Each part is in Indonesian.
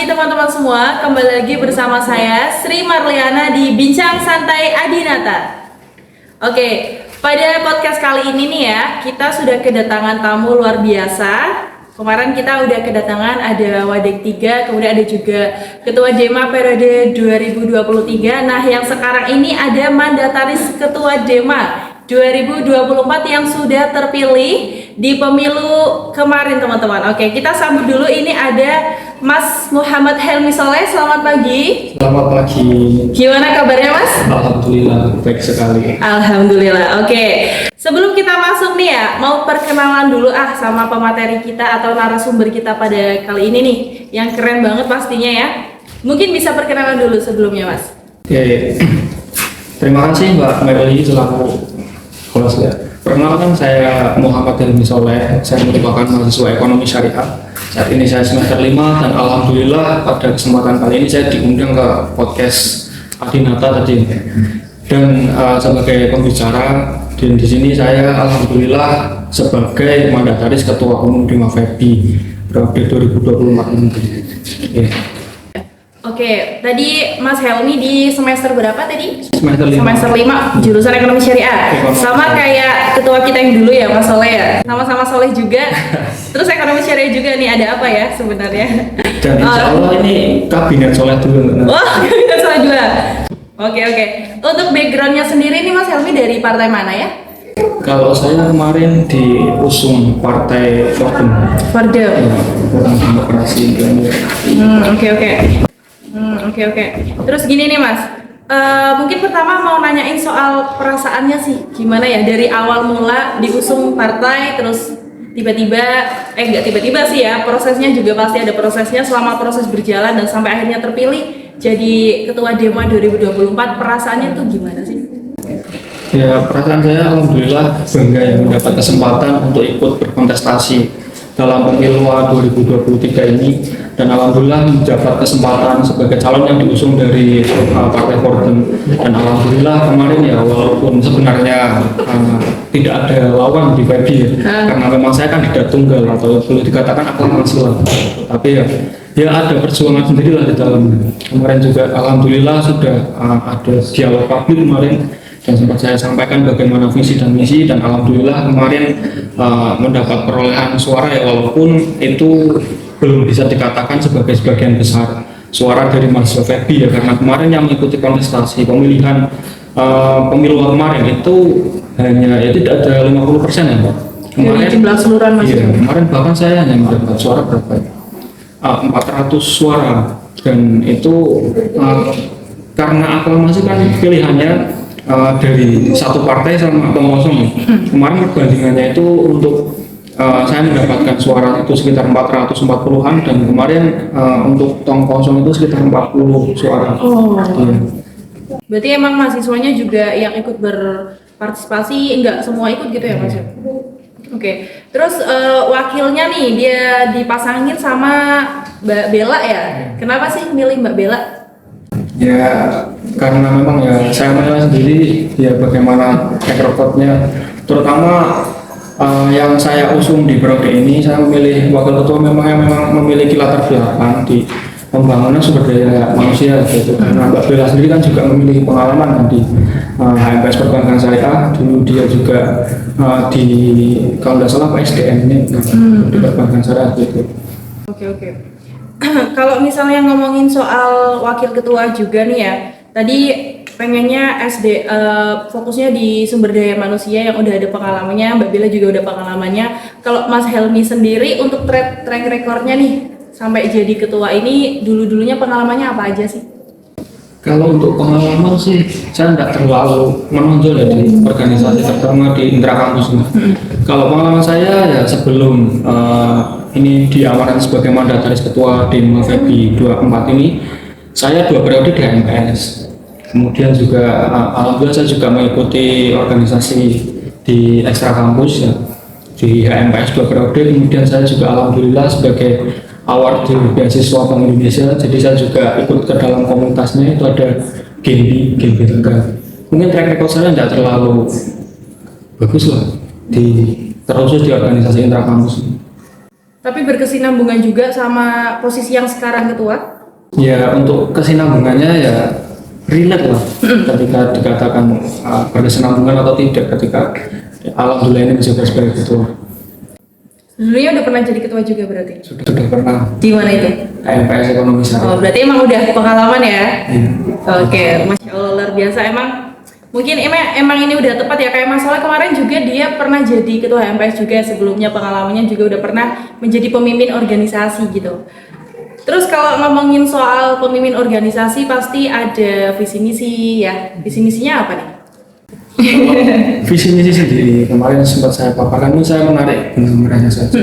pagi teman-teman semua, kembali lagi bersama saya Sri Marliana di Bincang Santai Adinata. Oke, pada podcast kali ini nih ya, kita sudah kedatangan tamu luar biasa. Kemarin kita udah kedatangan ada Wadek 3, kemudian ada juga Ketua Dema periode 2023. Nah, yang sekarang ini ada mandataris Ketua Dema 2024 yang sudah terpilih di pemilu kemarin teman-teman. Oke, kita sambut dulu, ini ada Mas Muhammad Helmi Soleh. Selamat pagi. Selamat pagi. Gimana kabarnya Mas? Alhamdulillah baik sekali. Alhamdulillah. Oke, sebelum kita masuk nih ya, mau perkenalan dulu sama pemateri kita atau narasumber kita pada kali ini nih, yang keren banget pastinya ya. Mungkin bisa perkenalan dulu sebelumnya Mas. Oke, terima kasih Mbak Merli selaku host ya. Perkenalkan, saya Muhammad Helmi Soleh. Saya merupakan mahasiswa ekonomi syariah. Saat ini saya semester 5 dan alhamdulillah pada kesempatan kali ini saya diundang ke podcast Adinata tadi. Dan sebagai pembicara dan di sini saya alhamdulillah sebagai mandataris Ketua Umum Dema FEBI periode 2024 nanti. Oke, tadi Mas Helmi di semester berapa tadi? Semester 5. Semester 5, jurusan ekonomi syariah. Sama kayak ketua kita yang dulu ya, Mas Soleh ya. Sama-sama Soleh juga. Terus ekonomi syariah juga nih, ada apa ya sebenarnya? Dan insya Allah ini kabinet Soleh dulu. Wah, kabinet Soleh juga. Oke. Untuk backgroundnya sendiri nih Mas Helmi dari partai mana ya? Kalau saya kemarin diusung partai Fordem. Fordem. Forum Demokrasi Indonesia. Oke. Terus gini nih Mas, mungkin pertama mau nanyain soal perasaannya sih, gimana ya dari awal mula diusung partai, terus tiba-tiba, nggak tiba-tiba sih ya, prosesnya juga pasti ada prosesnya. Selama proses berjalan dan sampai akhirnya terpilih jadi Ketua Dema 2024, perasaannya tuh gimana sih? Ya, perasaan saya alhamdulillah bangga yang mendapat kesempatan untuk ikut berkontestasi dalam pemilu 2023 ini, dan alhamdulillah mendapat kesempatan sebagai calon yang diusung dari Partai Fordem. Dan alhamdulillah kemarin ya, walaupun sebenarnya tidak ada lawan di FEBI karena memang saya kandidat tunggal atau boleh dikatakan aklamasi lah, tapi ya ada perjuangan sendiri lah di dalamnya. Kemarin juga alhamdulillah sudah ada dialog publik kemarin, dan sempat saya sampaikan bagaimana visi dan misi, dan alhamdulillah kemarin mendapat perolehan suara ya, walaupun itu belum bisa dikatakan sebagai sebagian besar suara dari mahasiswa FEBI ya, karena kemarin yang mengikuti kontestasi pemilihan pemilu kemarin itu hanya tidak ada 50% ya Pak. Kemarin dari jumlah keseluruhan iya, kemarin bahkan saya hanya mendapat suara berapa ya? 400 suara, dan itu karena aklamasi kan pilihannya dari satu partai sama pengusung. Kemarin perbandingannya itu untuk saya mendapatkan suara itu sekitar 440-an, dan kemarin untuk tong kosong itu sekitar 40 suara. Oh. Iya. Berarti emang mahasiswanya juga yang ikut berpartisipasi, enggak semua ikut gitu ya Mas? Oke. Terus wakilnya nih dia dipasangin sama Mbak Bella ya. Kenapa sih milih Mbak Bella? Ya karena memang ya saya menilai sendiri ya bagaimana track recordnya, terutama yang saya usung di periode ini. Saya memilih wakil ketua memang memiliki latar belakang di pembangunan sumber daya manusia gitu. Karena Mbak Bella sendiri kan juga memiliki pengalaman di HMPS Perbankan Syariah, dulu dia juga di kalau tidak salah PSDM ini di Perbankan Syariah gitu. Oke. Kalau misalnya ngomongin soal wakil ketua juga nih ya, tadi pengennya fokusnya di sumber daya manusia yang udah ada pengalamannya, Mbak Bella juga udah pengalamannya. Kalau Mas Helmi sendiri untuk track recordnya nih sampai jadi ketua ini, dulunya pengalamannya apa aja sih? Kalau untuk pengalaman sih saya tidak terlalu menonjol ya di organisasi, terutama di intra kampus. Kalau pengalaman saya ya sebelum ini diamankan sebagai mandataris Ketua Dema FEBI 24 ini, saya 2 periode di HMPS. Kemudian juga alhamdulillah saya juga mengikuti organisasi di ekstra kampus ya, di HMPS 2 periode. Kemudian saya juga alhamdulillah sebagai award di beasiswa Bank Indonesia, jadi saya juga ikut ke dalam komunitasnya, itu ada Genbi Tegal. Mungkin track record saya tidak terlalu bagus lah terkhusus di organisasi intra kampus. Tapi berkesinambungan juga sama posisi yang sekarang ketua? Ya untuk kesinambungannya ya relate lah ketika dikatakan berkesinambungan atau tidak ketika alhamdulillah ini menjabat sebagai ketua. Sebelumnya udah pernah jadi ketua juga berarti? Sudah pernah. Di mana itu? HMPS Ekonomi Syariah. Oh, berarti emang udah pengalaman ya? Iya. Oke, Masya Allah luar biasa. Mungkin emang ini udah tepat ya, kayak Mas Soleh kemarin juga dia pernah jadi ketua HMPS juga, sebelumnya pengalamannya juga udah pernah menjadi pemimpin organisasi gitu. Terus kalau ngomongin soal pemimpin organisasi pasti ada visi misi ya. Visi misinya apa nih? Visi misi sendiri kemarin sempat saya paparkan, saya menarik benar saja.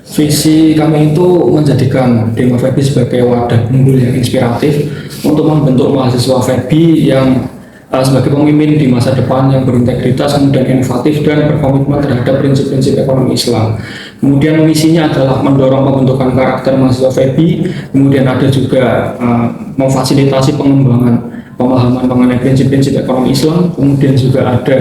Visi kami itu menjadikan Dema FEBI sebagai wadah unggul yang inspiratif untuk membentuk mahasiswa FEBI yang sebagai pemimpin di masa depan yang berintegritas, kemudian inovatif dan berkomitmen terhadap prinsip-prinsip ekonomi Islam. Kemudian misinya adalah mendorong pembentukan karakter mahasiswa FEBI, kemudian ada juga memfasilitasi pengembangan pemahaman mengenai prinsip-prinsip ekonomi Islam, kemudian juga ada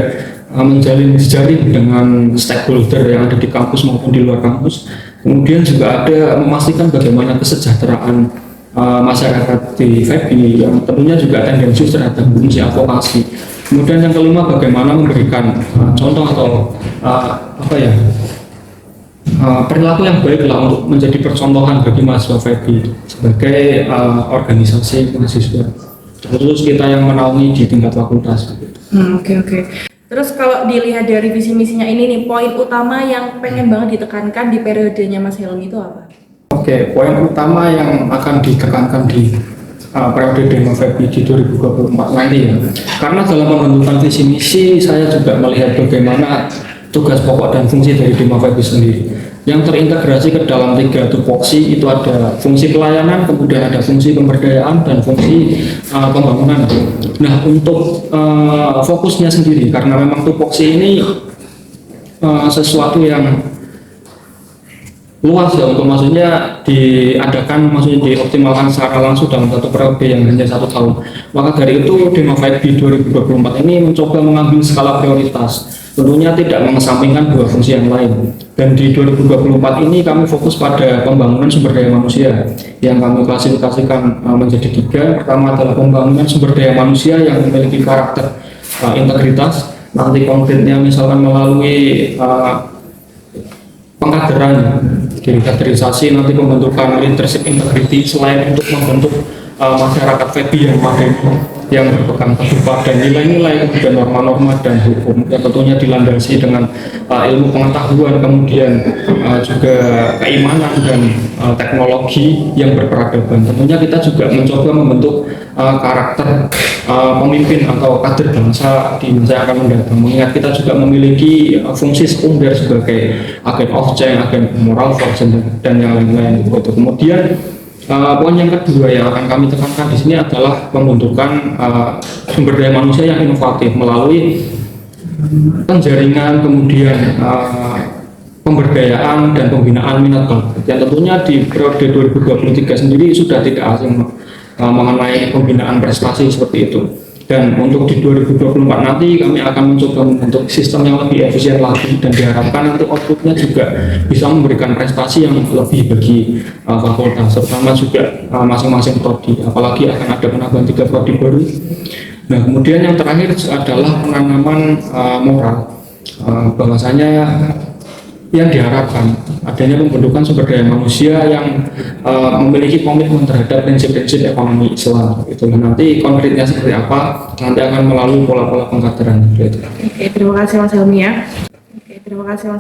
menjalin jejaring dengan stakeholder yang ada di kampus maupun di luar kampus, kemudian juga ada memastikan bagaimana kesejahteraan masyarakat di FEBI yang tentunya juga tendensius terhadap fungsi advokasi. Kemudian yang kelima bagaimana memberikan contoh atau perilaku yang baik lah untuk menjadi percontohan bagi mahasiswa FEBI sebagai organisasi mahasiswa, khusus kita yang menaungi di tingkat fakultas. Oke. Terus kalau dilihat dari visi misinya ini nih, poin utama yang pengen banget ditekankan di periodenya Mas Helmi itu apa? Oke, poin utama yang akan ditekankan di periode Dema FEBI di 2024 nanti ya. Karena dalam pembentukan visi misi saya juga melihat bagaimana tugas pokok dan fungsi dari Dema FEBI sendiri yang terintegrasi ke dalam 3 tupoksi. Itu ada fungsi pelayanan, kemudian ada fungsi pemberdayaan dan fungsi pembangunan. Nah untuk fokusnya sendiri, karena memang tupoksi ini sesuatu yang luas ya, untuk maksudnya dioptimalkan secara langsung dalam satu periode yang hanya 1 tahun. Maka dari itu Dema FEBI 2024 ini mencoba mengambil skala prioritas, tentunya tidak mengesampingkan 2 fungsi yang lain. Dan di 2024 ini kami fokus pada pembangunan sumber daya manusia yang kami klasifikasikan menjadi 3. Pertama adalah pembangunan sumber daya manusia yang memiliki karakter integritas. Nanti konkretnya misalkan melalui pengkaderan, kaderisasi, nanti pembentukan leadership integrity selain untuk membentuk masyarakat FEBI yang madani, yang berpegang teguh pada nilai-nilai dan norma-norma dan hukum yang tentunya dilandasi dengan ilmu pengetahuan, kemudian juga keimanan dan teknologi yang berperadaban. Tentunya kita juga mencoba membentuk karakter pemimpin atau kader bangsa di masa yang akan mendatang, mengingat kita juga memiliki fungsi sekunder sebagai agen of change, agen moral force dan yang lain-lain. Kemudian poin yang kedua yang akan kami tekankan di sini adalah pembentukan sumber daya manusia yang inovatif melalui penjaringan, kemudian pemberdayaan dan pembinaan minat bakat. Yang tentunya di periode 2023 sendiri sudah tidak asing mengenai pembinaan prestasi seperti itu. Dan untuk di 2024 nanti kami akan mencoba membentuk sistem yang lebih efisien lagi, dan diharapkan nanti outputnya juga bisa memberikan prestasi yang lebih bagi fakultas, terutama juga masing-masing prodi, apalagi akan ada penambahan 3 prodi baru. Nah kemudian yang terakhir adalah penanaman moral, bahwasanya yang diharapkan adanya pembentukan sumber daya manusia yang memiliki komitmen terhadap prinsip-prinsip ekonomi Islam. Itu nanti konkretnya seperti apa nanti akan melalui pola-pola pengkaderan. Oke, terima kasih Mas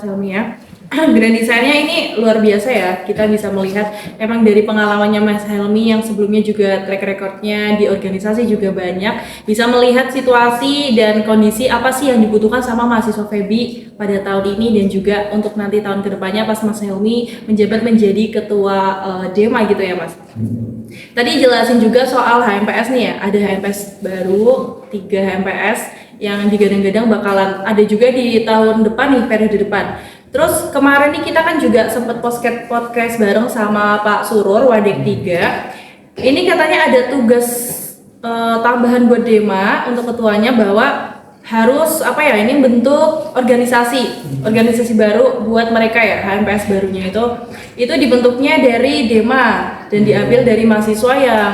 Helmi ya. Grand design-nya ini luar biasa ya. Kita bisa melihat emang dari pengalamannya Mas Helmi yang sebelumnya juga track recordnya di organisasi juga banyak, bisa melihat situasi dan kondisi apa sih yang dibutuhkan sama mahasiswa FEBI pada tahun ini dan juga untuk nanti tahun kedepannya pas Mas Helmi menjabat menjadi ketua Dema gitu ya Mas. Tadi jelasin juga soal HMPS nih ya, ada HMPS baru 3 HMPS yang digadang-gadang bakalan ada juga di tahun depan nih, periode depan. Terus kemarin nih kita kan juga sempat podcast bareng sama Pak Surur Wadek 3. Ini katanya ada tugas tambahan buat Dema untuk ketuanya, bahwa harus apa ya, ini bentuk organisasi baru buat mereka ya, HMPS barunya itu dibentuknya dari DEMA dan diambil dari mahasiswa yang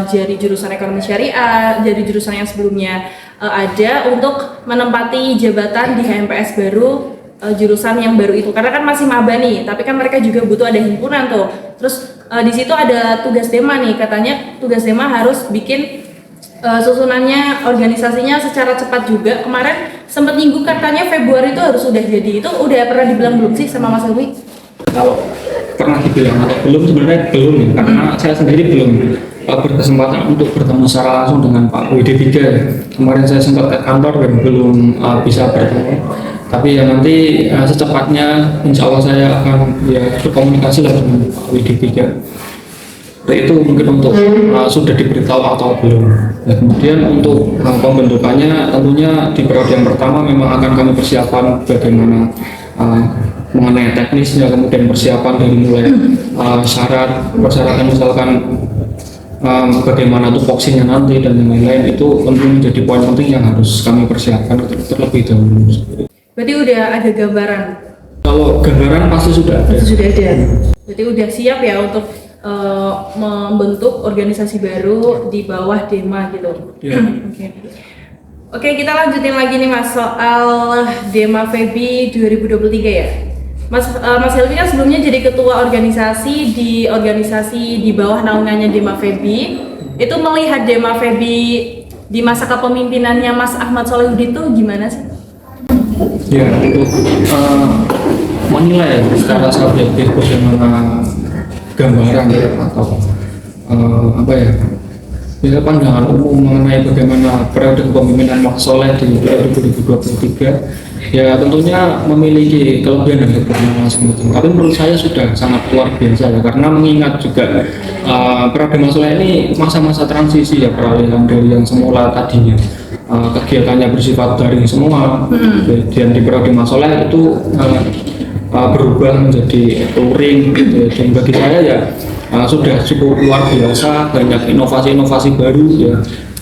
dari jurusan ekonomi syariah, dari jurusan yang sebelumnya ada untuk menempati jabatan di HMPS baru, jurusan yang baru itu, karena kan masih maba nih, tapi kan mereka juga butuh ada himpunan tuh. Terus di situ ada tugas DEMA nih, katanya tugas DEMA harus bikin susunannya, organisasinya secara cepat juga. Kemarin sempat nyinggung katanya Februari itu harus sudah jadi. Itu udah pernah dibilang belum sih sama Mas Helmi? Kalau pernah dibilang atau belum, sebenarnya belum ya, karena saya sendiri belum berkesempatan untuk bertemu secara langsung dengan Pak WD3. Kemarin saya sempat ke kantor dan belum bisa bertemu. Tapi ya nanti secepatnya insya Allah saya akan ya berkomunikasi lah dengan Pak WD3. Itu mungkin untuk sudah diberitahu atau belum. Dan kemudian untuk pembentukannya tentunya di periode yang pertama memang akan kami persiapkan bagaimana mengenai teknisnya, kemudian persiapan dari mulai persyaratan misalkan bagaimana tupoksinya nanti dan yang lain-lain, itu tentu menjadi poin penting yang harus kami persiapkan terlebih dahulu. Berarti udah ada gambaran? Kalau gambaran pasti sudah ada. Sudah ada. Berarti udah siap ya untuk membentuk organisasi baru di bawah DEMA gitu. Yeah. Oke, kita lanjutin lagi nih Mas soal DEMA FEBI 2023 ya. Mas Helmi kan sebelumnya jadi ketua organisasi di bawah naungannya DEMA FEBI. Itu melihat DEMA FEBI di masa kepemimpinannya Mas Ahmad Solehudin tuh gimana sih? Ya, untuk menilai secara subjektif bagaimana gambaran ya, atau apa ya pandangan umum mengenai bagaimana periode kepemimpinan Mas Soleh di 2023, ya tentunya memiliki kelebihan dan kekurangan masing-masing. Tapi menurut saya sudah sangat luar biasa ya, karena mengingat juga periode Mas Soleh ini masa-masa transisi ya, peralihan dari yang semula tadinya kegiatannya bersifat daring semua, kemudian di periode Mas Soleh itu berubah menjadi touring gitu ya. Dan bagi saya ya sudah cukup luar biasa, banyak inovasi-inovasi baru ya,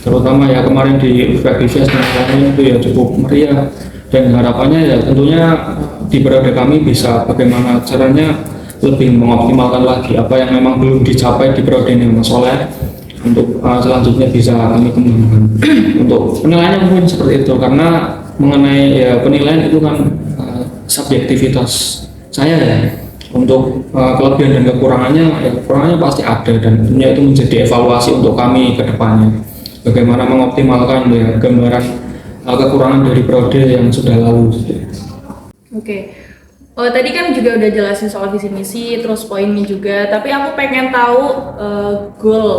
terutama ya kemarin di Festival dan lain-lain itu ya cukup meriah, dan harapannya ya tentunya di periode kami bisa bagaimana caranya lebih mengoptimalkan lagi apa yang memang belum dicapai di periode ini Mas Soleh, untuk selanjutnya bisa kami kembangkan. Untuk penilaiannya mungkin seperti itu, karena mengenai ya penilaian itu kan subjektivitas saya ya. Untuk kelebihan dan kekurangannya, ya kekurangannya pasti ada, dan tentunya itu menjadi evaluasi untuk kami ke depannya, bagaimana mengoptimalkan ya gambaran kekurangan dari periode yang sudah lalu. Oke. Oh, tadi kan juga udah jelasin soal visi misi, terus poinnya juga, tapi aku pengen tahu goal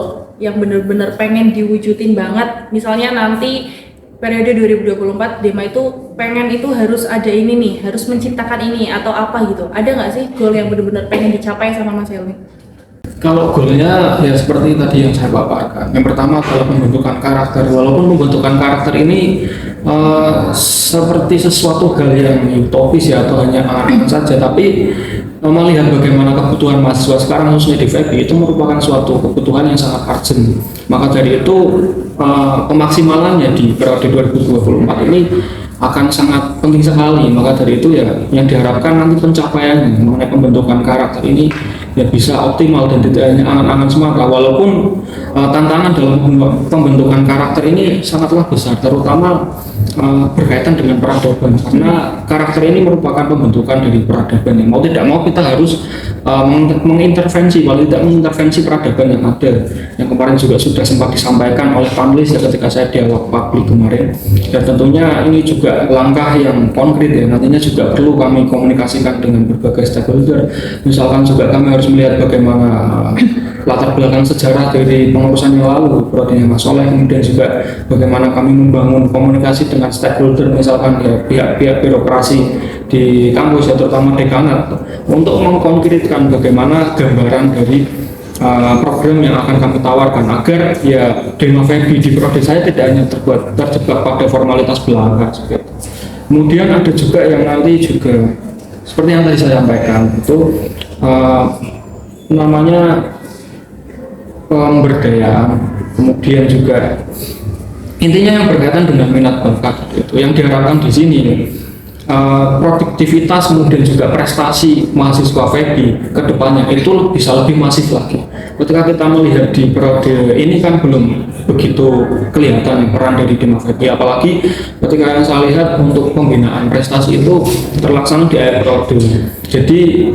yang bener-bener pengen diwujudin banget. Misalnya nanti periode 2024 DEMA itu pengen itu harus ada ini nih, harus menciptakan ini atau apa gitu. Ada nggak sih goal yang bener-bener pengen dicapai sama Mas Helmi? Kalau goalnya ya seperti tadi yang saya paparkan. Yang pertama adalah pembentukan karakter. Walaupun pembentukan karakter ini seperti sesuatu hal yang utopis ya, atau hanya angan-angan saja, tapi melihat bagaimana kebutuhan mahasiswa sekarang khususnya di FEBI itu merupakan suatu kebutuhan yang sangat urgent. Maka dari itu pemaksimalannya di periode 2024 ini akan sangat penting sekali. Maka dari itu ya yang diharapkan nanti pencapaiannya mengenai pembentukan karakter ini ya bisa optimal dan tidak hanya angan-angan semata. Walaupun tantangan dalam pembentukan karakter ini sangatlah besar, terutama berkaitan dengan peradaban, karena karakter ini merupakan pembentukan dari peradaban. Mau tidak mau kita harus mengintervensi, paling tidak mengintervensi peradaban yang ada, yang kemarin juga sudah sempat disampaikan oleh panelis ya ketika saya dialog publik kemarin. Dan tentunya ini juga langkah yang konkret ya, nantinya juga perlu kami komunikasikan dengan berbagai stakeholder. Misalkan juga kami harus melihat bagaimana latar belakang sejarah dari pengurusan yang lalu periode Mas Soleh, kemudian juga bagaimana kami membangun komunikasi dengan stakeholder, misalkan ya pihak-pihak birokrasi di kampus ya, terutama dekanat, untuk mengkonkretkan bagaimana gambaran dari program yang akan kami tawarkan, agar ya DEMA FEBI di periode saya tidak hanya terjebak pada formalitas belaka. Kemudian ada juga yang nanti juga seperti yang tadi saya sampaikan, itu namanya pemberdayaan, kemudian juga intinya yang berkaitan dengan minat bakat itu yang diharapkan di sini. Produktivitas kemudian juga prestasi mahasiswa FEBI ke depannya itu bisa lebih masif lagi. Ketika kita melihat di periode ini kan belum begitu kelihatan peran dari Dima FEBI, apalagi ketika yang saya lihat untuk pembinaan prestasi itu terlaksana di akhir periode. Jadi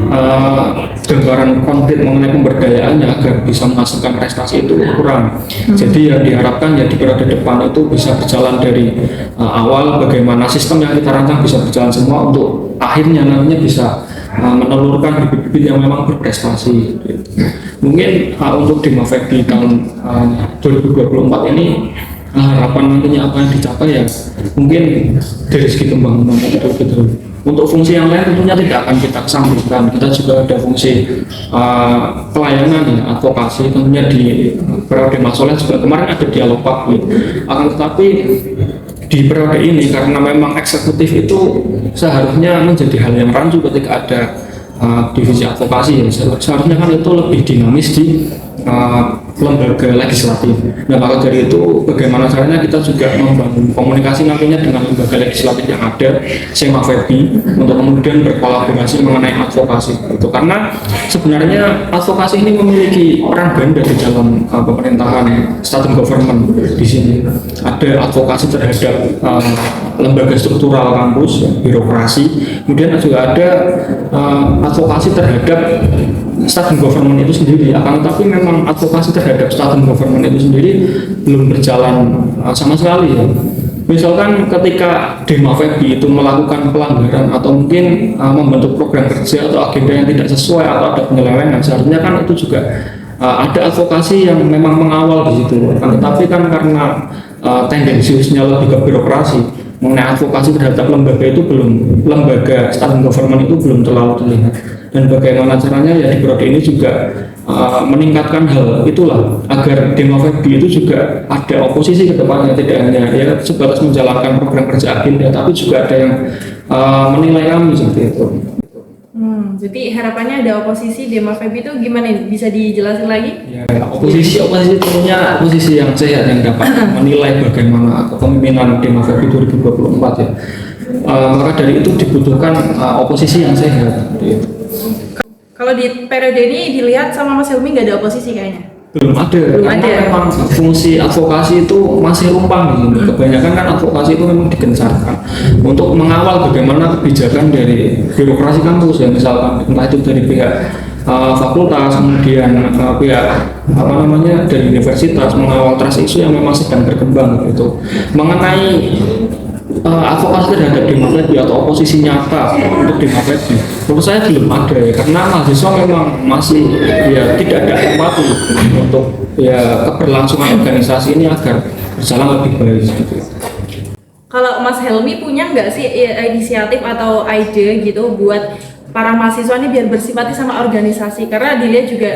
gambaran konkret mengenai pemberdayaannya agar bisa menghasilkan prestasi itu kurang. Jadi yang diharapkan ya di periode depan itu bisa berjalan dari awal bagaimana sistem yang kita rancang bisa berjalan semua untuk akhirnya nantinya bisa menelurkan bibit-bibit yang memang berprestasi. Mungkin untuk Dima FEBI tahun 2024 ini harapan nantinya apa yang dicapai ya mungkin dari segi pembangunan gitu. Untuk fungsi yang lain tentunya tidak akan kita kesampingkan. Kita juga ada fungsi pelayanan ya, advokasi tentunya di periode Mas Soleh juga kemarin ada dialog publik. Akan tetapi di periode ini karena memang eksekutif itu seharusnya menjadi hal yang rancu ketika ada divisi advokasi ya. Seharusnya kan itu lebih dinamis di lembaga legislatif. Nah maka dari itu bagaimana caranya kita juga membangun komunikasi nantinya dengan lembaga legislatif yang ada, SEMA FEBI, untuk kemudian berkolaborasi mengenai advokasi. Itu karena sebenarnya advokasi ini memiliki peran ganda di dalam pemerintahan student government. Di sini ada advokasi terhadap lembaga struktural kampus, birokrasi, kemudian juga ada advokasi terhadap student government itu sendiri. Akan tetapi memang advokasi terhadap student government itu sendiri belum berjalan sama sekali ya. Misalkan ketika Dima FEBI itu melakukan pelanggaran atau mungkin membentuk program kerja atau agenda yang tidak sesuai atau ada penyelewengan, seharusnya kan itu juga ada advokasi yang memang mengawal di situ. Tetapi kan karena tendensiusnya lebih ke birokrasi, mengenai advokasi terhadap lembaga itu belum, lembaga student government itu belum terlalu terlihat. Dan bagaimana caranya ya di periode ini juga meningkatkan hal itulah agar Dima FEBI itu juga ada oposisi ke depannya, tidak hanya ya sebatas menjalankan program kerja agenda, tapi juga ada yang menilai kami seperti itu. Jadi harapannya ada oposisi Dima FEBI itu gimana ini? Bisa dijelasin lagi? Ya, oposisi tentunya oposisi yang sehat yang dapat menilai bagaimana kepemimpinan Dima FEBI 2024 ya. Maka dari itu dibutuhkan oposisi yang sehat. Gitu. Kalau di periode ini dilihat sama Mas Helmi nggak ada oposisi kayaknya? Belum ada, karena memang fungsi advokasi itu masih rumpang gitu. Kebanyakan kan advokasi itu memang digencarkan untuk mengawal bagaimana kebijakan dari birokrasi kampus ya, misalkan entah itu dari pihak fakultas, kemudian pihak dari universitas mengawal trust isu yang memang sedang berkembang gitu. Mengenai advokasi terhadap Dima FEBI atau oposisi nyata untuk Dima FEBI menurut saya belum ada ya, karena mahasiswa memang masih ya tidak ada empati untuk ya keberlangsungan organisasi ini agar berjalan lebih baik gitu. Kalau Mas Helmi punya nggak sih inisiatif atau ide gitu buat para mahasiswa ini biar bersimpati sama organisasi, karena dilihat juga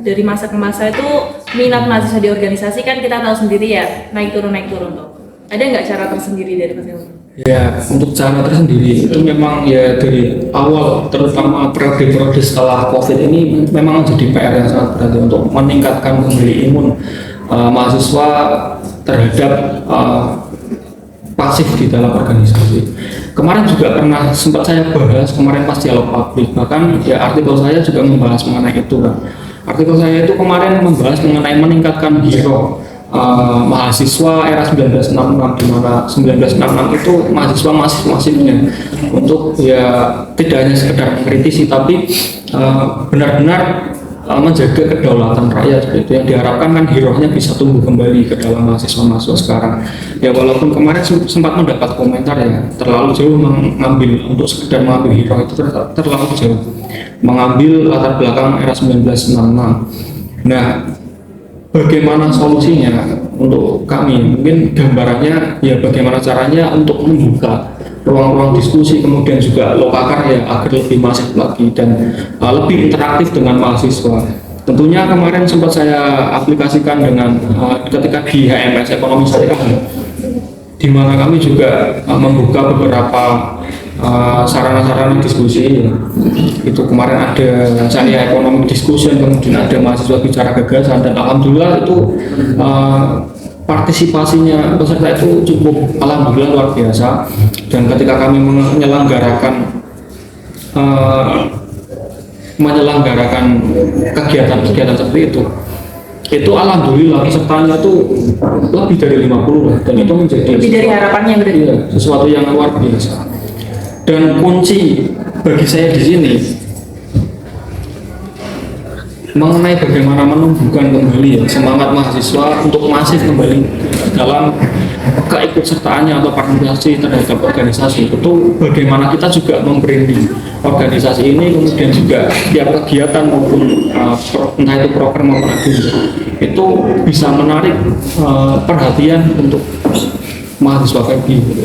dari masa ke masa itu minat mahasiswa di organisasi kan kita tahu sendiri ya, naik turun tuh. Ada nggak cara tersendiri dari Mas Helmi? Ya, untuk cara tersendiri itu memang ya dari awal, terutama periode setelah COVID ini memang menjadi PR yang sangat berat untuk meningkatkan kembali imun mahasiswa terhadap pasif di dalam organisasi. Kemarin juga pernah sempat saya bahas kemarin pas dialog publik, bahkan ya artikel saya juga membahas mengenai itu kan. Artikel saya itu kemarin membahas mengenai meningkatkan hero mahasiswa era 1966, di mana 1966 itu mahasiswa masifnya untuk ya tidak hanya sekedar mengkritisi tapi benar-benar menjaga kedaulatan rakyat. Itu yang diharapkan kan hero-nya bisa tumbuh kembali ke dalam mahasiswa sekarang. Ya walaupun kemarin sempat mendapat komentar ya terlalu jauh mengambil untuk sekedar mengambil hero itu terlalu jauh, mengambil latar belakang era 1966. Nah, bagaimana solusinya untuk kami? Mungkin gambarannya ya bagaimana caranya untuk membuka ruang-ruang diskusi, kemudian juga lokakarya agar lebih masif lagi dan lebih interaktif dengan mahasiswa. Tentunya kemarin sempat saya aplikasikan dengan ketika di HMS Ekonomi Syariah, di mana kami juga membuka beberapa sarana-sarana diskusi. Itu kemarin ada Syariah Ekonomi Discussion, kemudian ada mahasiswa bicara gagasan, dan alhamdulillah itu partisipasinya peserta itu cukup alhamdulillah luar biasa, dan ketika kami menyelenggarakan kegiatan-kegiatan seperti itu alhamdulillah pesertanya tuh lebih dari 50 lah, dan itu menjadi Lebih dari harapannya berarti. iya, sesuatu yang luar biasa. Dan kunci bagi saya di sini mengenai bagaimana menumbuhkan kembali semangat mahasiswa untuk masif kembali dalam keikutsertaannya atau partisipasi terhadap organisasi. Itu bagaimana kita juga membranding organisasi ini, kemudian juga setiap kegiatan maupun entah itu program maupun agenda itu bisa menarik perhatian untuk mahasiswa FEBI gitu.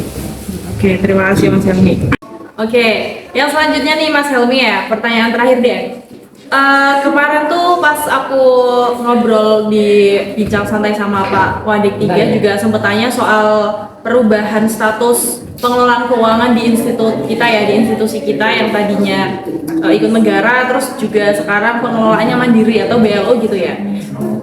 Oke, terima kasih Mas Helmi. Oke, yang selanjutnya nih Mas Helmi ya, pertanyaan terakhir deh. Kemarin tuh pas aku ngobrol di bincang santai sama Pak Wadik 3 juga sempat tanya soal perubahan status pengelolaan keuangan di institut kita ya, di institusi kita yang tadinya ikut negara, terus juga sekarang pengelolaannya mandiri atau BLO gitu ya.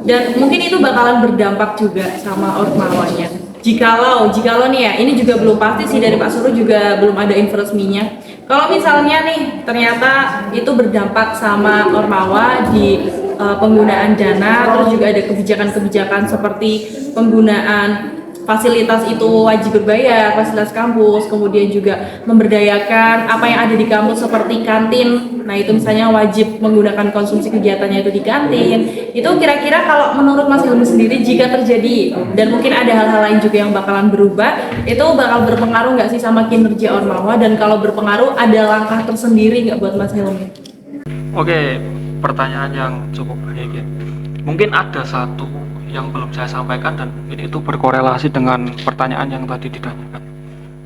Dan mungkin itu bakalan berdampak juga sama ormawanya. Jikalau nih ya, ini juga belum pasti sih, dari Pak Suruh juga belum ada info resminya. Kalau misalnya nih ternyata itu berdampak sama ormawa di penggunaan dana, terus juga ada kebijakan-kebijakan seperti penggunaan fasilitas itu wajib berbayar, fasilitas kampus, kemudian juga memberdayakan apa yang ada di kampus seperti kantin. Nah itu misalnya wajib menggunakan konsumsi kegiatannya itu di kantin. Itu kira-kira kalau menurut Mas Hilmi sendiri, jika terjadi dan mungkin ada hal-hal lain juga yang bakalan berubah, itu bakal berpengaruh nggak sih sama kinerja ormawa? Dan kalau berpengaruh, ada langkah tersendiri nggak buat Mas Hilmi? Oke, pertanyaan yang cukup baik ya. Mungkin ada satu yang belum saya sampaikan dan mungkin itu berkorelasi dengan pertanyaan yang tadi ditanyakan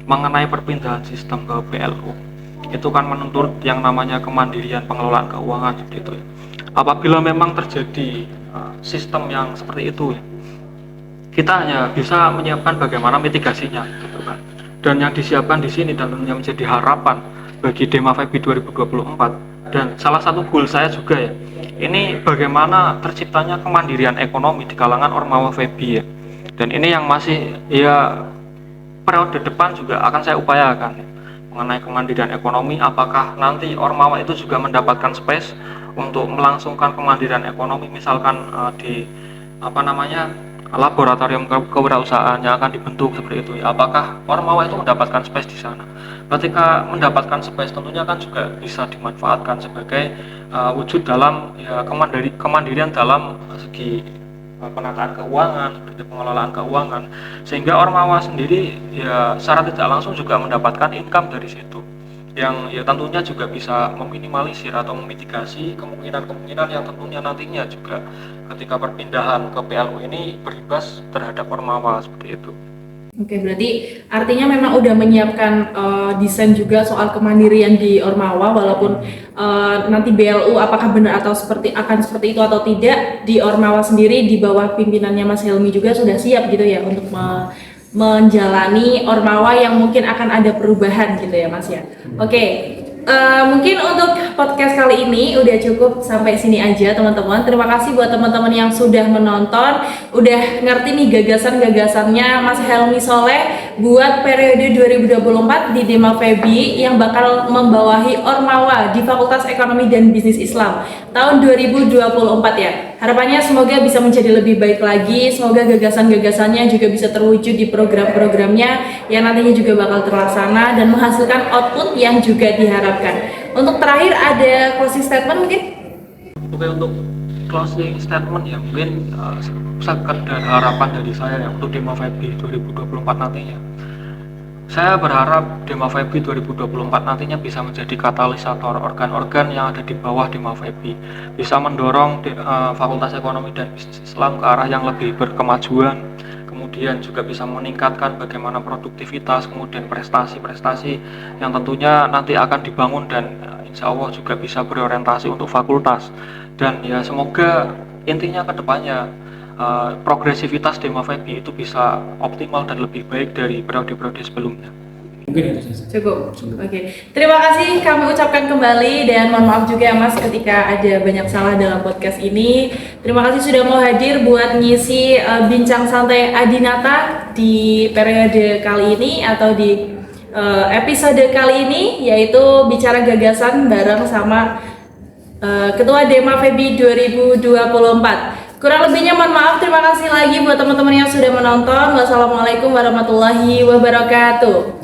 mengenai perpindahan sistem ke PLU. Itu kan menuntut yang namanya kemandirian pengelolaan keuangan seperti itu ya. Apabila memang terjadi sistem yang seperti itu ya, kita hanya bisa menyiapkan bagaimana mitigasinya gitu kan. Dan yang disiapkan di sini dan yang menjadi harapan bagi Dema FEBI 2024, dan salah satu goal saya juga ya, ini bagaimana terciptanya kemandirian ekonomi di kalangan ormawa FEBI ya. Dan ini yang masih ya periode depan juga akan saya upayakan ya, mengenai kemandirian ekonomi. Apakah nanti ormawa itu juga mendapatkan space untuk melangsungkan kemandirian ekonomi, misalkan di laboratorium kewirausahaan yang akan dibentuk seperti itu ya. Apakah ormawa itu mendapatkan space di sana? Ketika mendapatkan space, tentunya kan juga bisa dimanfaatkan sebagai wujud dalam ya, kemandirian dalam segi penataan keuangan, seperti pengelolaan keuangan, sehingga ormawa sendiri ya secara tidak langsung juga mendapatkan income dari situ, yang ya tentunya juga bisa meminimalisir atau memitigasi kemungkinan-kemungkinan yang tentunya nantinya juga ketika perpindahan ke PLU ini berimbas terhadap ormawa seperti itu. Oke, berarti artinya memang udah menyiapkan desain juga soal kemandirian di ormawa, walaupun nanti BLU apakah benar atau akan seperti itu atau tidak, di ormawa sendiri di bawah pimpinannya Mas Helmi juga sudah siap gitu ya untuk menjalani ormawa yang mungkin akan ada perubahan gitu ya Mas ya. Oke. Mungkin untuk podcast kali ini udah cukup sampai sini aja teman-teman. Terima kasih buat teman-teman yang sudah menonton, udah ngerti nih gagasan-gagasannya Mas Helmi Soleh buat periode 2024 di Dema FEBI yang bakal membawahi ormawa di Fakultas Ekonomi dan Bisnis Islam tahun 2024 ya. Harapannya semoga bisa menjadi lebih baik lagi, semoga gagasan-gagasannya juga bisa terwujud di program-programnya yang nantinya juga bakal terlaksana dan menghasilkan output yang juga diharapkan. Untuk terakhir ada closing statement mungkin? Oke, untuk closing statement ya mungkin sekedar harapan dari saya ya untuk Dema FEBI 2024 nantinya. Saya berharap Dema FEBI 2024 nantinya bisa menjadi katalisator organ-organ yang ada di bawah Dema FEBI, bisa mendorong Fakultas Ekonomi dan Bisnis Islam ke arah yang lebih berkemajuan, kemudian juga bisa meningkatkan bagaimana produktivitas, kemudian prestasi-prestasi yang tentunya nanti akan dibangun dan insya Allah juga bisa berorientasi untuk fakultas. Dan ya semoga intinya ke depannya progresivitas Dema FEBI itu bisa optimal dan lebih baik dari periode-periode sebelumnya. Mungkin itu saja. Cukup. Oke. Terima kasih kami ucapkan kembali dan mohon maaf juga ya Mas ketika ada banyak salah dalam podcast ini. Terima kasih sudah mau hadir buat ngisi bincang santai Adinata di periode kali ini atau di episode kali ini, yaitu bicara gagasan bareng sama Ketua Dema Febi 2024. Kurang lebihnya mohon maaf. Terima kasih lagi buat teman-teman yang sudah menonton. Wassalamualaikum warahmatullahi wabarakatuh.